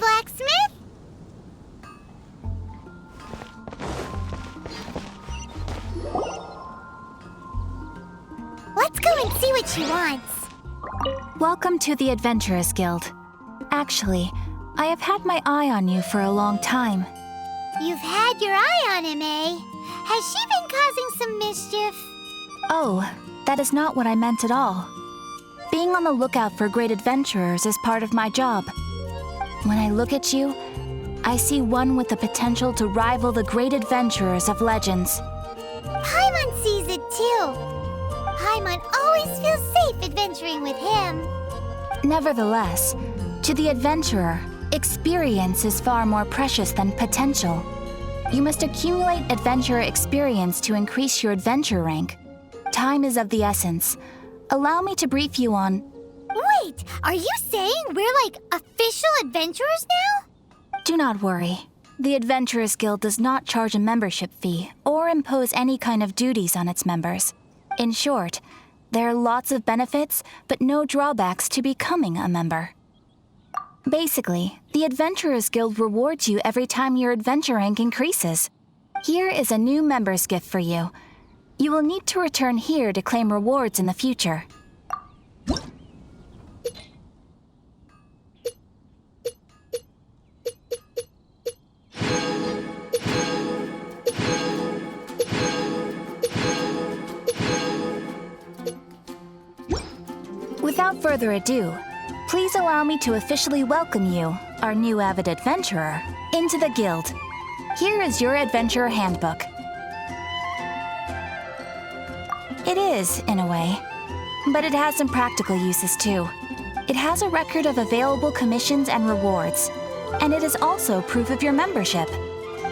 Blacksmith? Let's go and see what she wants. Welcome to the Adventurers Guild. Actually, I have had my eye on you for a long time. You've had your eye on him, eh? Has she been causing some mischief? Oh, that is not what I meant at all. Being on the lookout for great adventurers is part of my job. When I look at you, I see one with the potential to rival the great adventurers of legends. Paimon sees it too. Paimon always feels safe adventuring with him. Nevertheless, to the adventurer, experience is far more precious than potential. You must accumulate adventurer experience to increase your adventure rank. Time is of the essence. Allow me to brief you on... Wait, are you saying we're like official adventurers now? Do not worry. The Adventurers Guild does not charge a membership fee or impose any kind of duties on its members. In short, there are lots of benefits, but no drawbacks to becoming a member. Basically, the Adventurers Guild rewards you every time your adventure rank increases. Here is a new member's gift for you. You will need to return here to claim rewards in the future. Without further ado, please allow me to officially welcome you, our new avid adventurer, into the guild. Here is your adventurer handbook. It is, in a way, but it has some practical uses too. It has a record of available commissions and rewards, and it is also proof of your membership.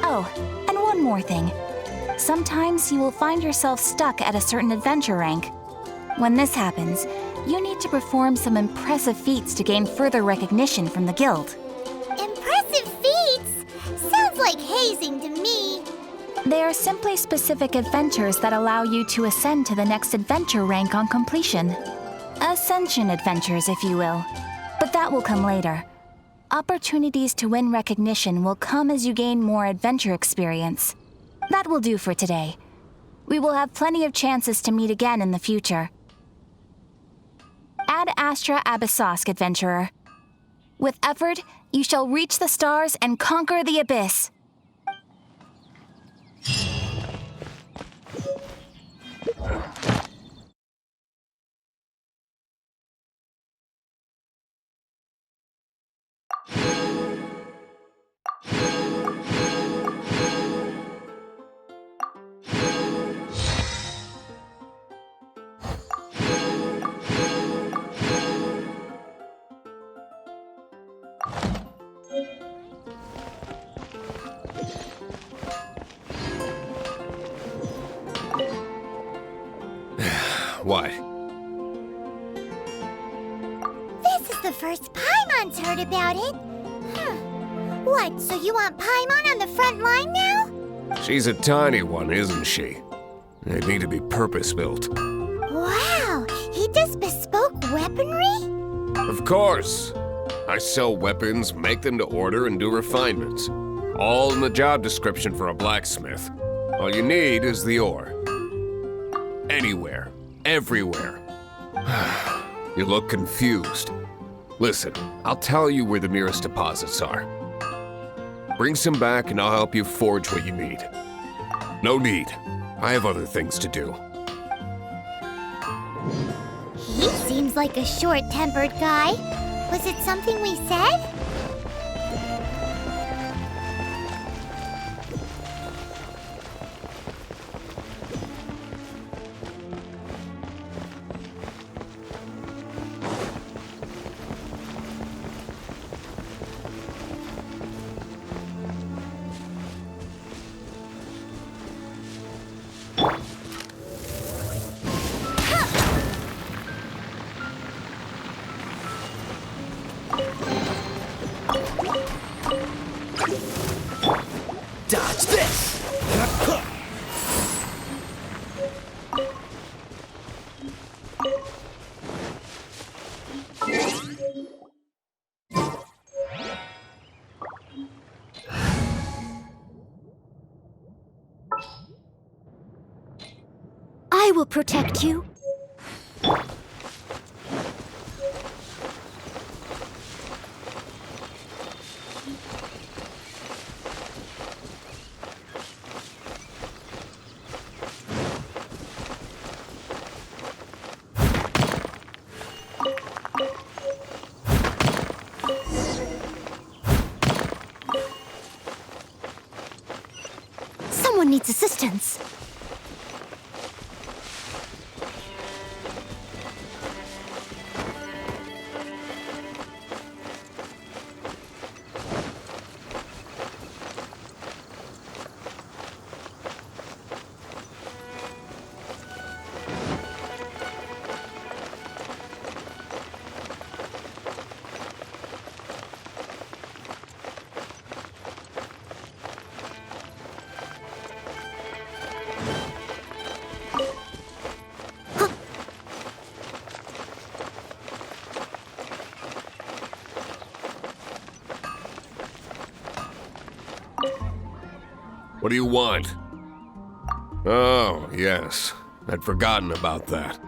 Oh, and one more thing. Sometimes you will find yourself stuck at a certain adventure rank. When this happens, you need to perform some impressive feats to gain further recognition from the guild. Impressive feats? Sounds like hazing to me. They are simply specific adventures that allow you to ascend to the next adventure rank on completion. Ascension adventures, if you will. But that will come later. opportunities to win recognition will come as you gain more adventure experience. That will do for today. We will have plenty of chances to meet again in the future. Ad Astra Abyssosk, adventurer. With effort, you shall reach the stars and conquer the abyss. What? This is the first Paimon's heard about it. What, so you want Paimon on the front line now? She's a tiny one, isn't she? They need to be purpose-built. Wow, he does bespoke weaponry? Of course. I sell weapons, make them to order, and do refinements. All in the job description for a blacksmith. All you need is the ore. Anywhere. Everywhere. You look confused. Listen, I'll tell you where the nearest deposits are. Bring some back and I'll help you forge what you need. No need. I have other things to do. He seems like a short-tempered guy. Was it something we said? Dodge this! I will protect you. Someone needs assistance. What do you want? Oh, yes. I'd forgotten about that.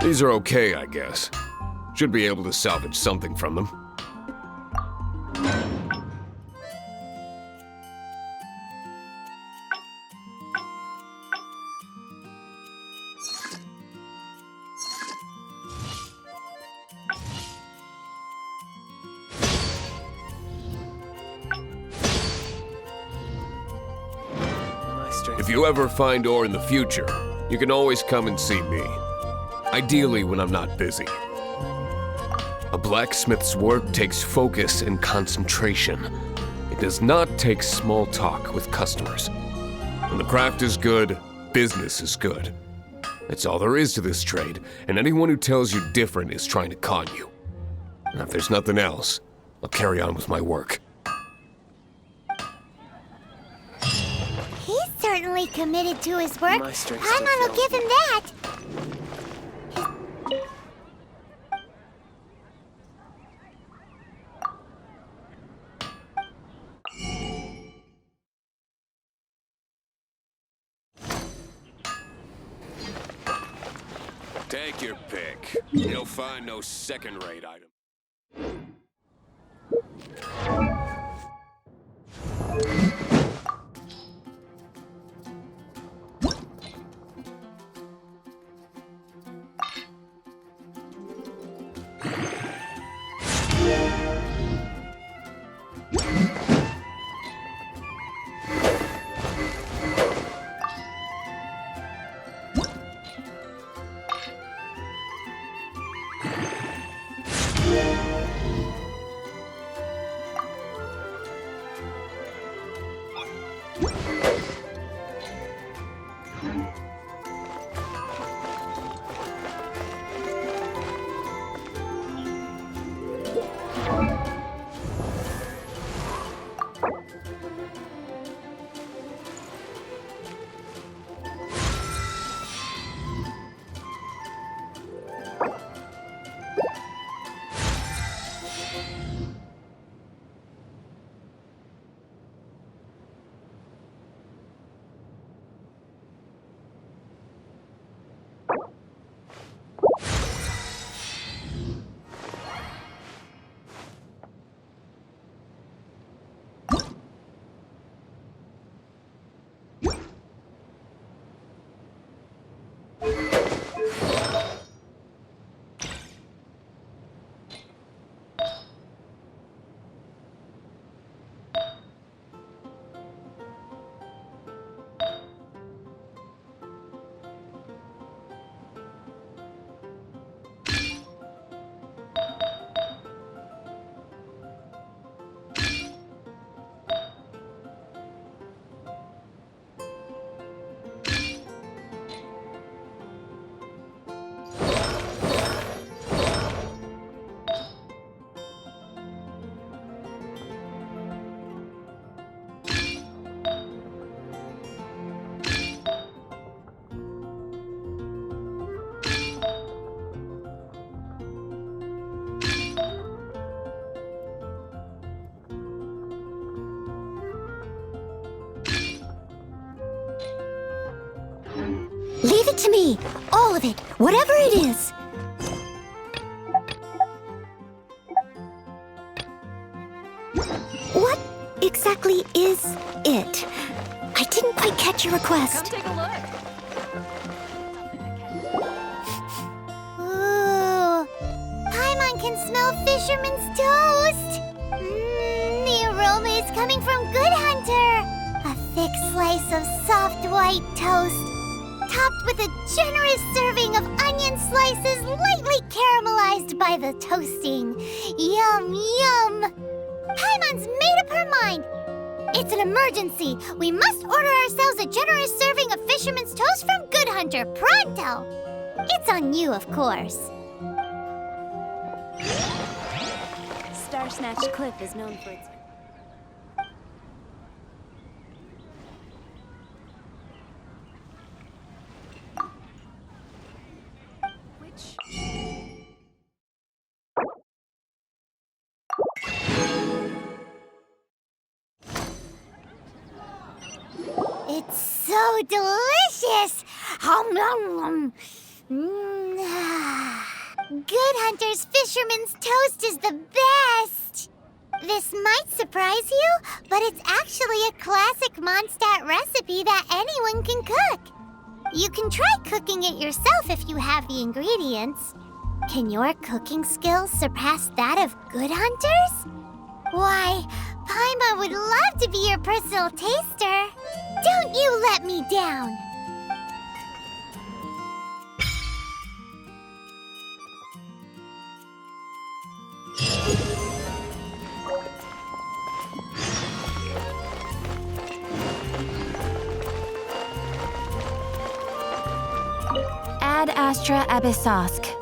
These are okay, I guess. Should be able to salvage something from them. If you ever find ore in the future, you can always come and see me. Ideally when I'm not busy. A blacksmith's work takes focus and concentration. It does not take small talk with customers. When the craft is good, business is good. That's all there is to this trade, and anyone who tells you different is trying to con you. And if there's nothing else, I'll carry on with my work. He's certainly committed to his work. Paimon will give him that. Take your pick. You'll find no second-rate item. Leave it to me! All of it! Whatever it is! What exactly is it? I didn't quite catch your request. Come take a look. Ooh, Paimon can smell fisherman's toast! The aroma is coming from Good Hunter! A thick slice of soft white toast, topped with a generous serving of onion slices lightly caramelized by the toasting. Yum, yum! Paimon's made up her mind! It's an emergency! We must order ourselves a generous serving of fisherman's toast from Good Hunter, pronto! It's on you, of course. Star Snatch Cliff is known for its... It's so delicious! Hum, nom, nom. Good Hunter's Fisherman's Toast is the best! This might surprise you, but it's actually a classic Mondstadt recipe that anyone can cook. You can try cooking it yourself if you have the ingredients. Can your cooking skills surpass that of Good Hunter's? Why, Paimon would love to be your personal taster. Don't you let me down! Ad Astra Abyssosk.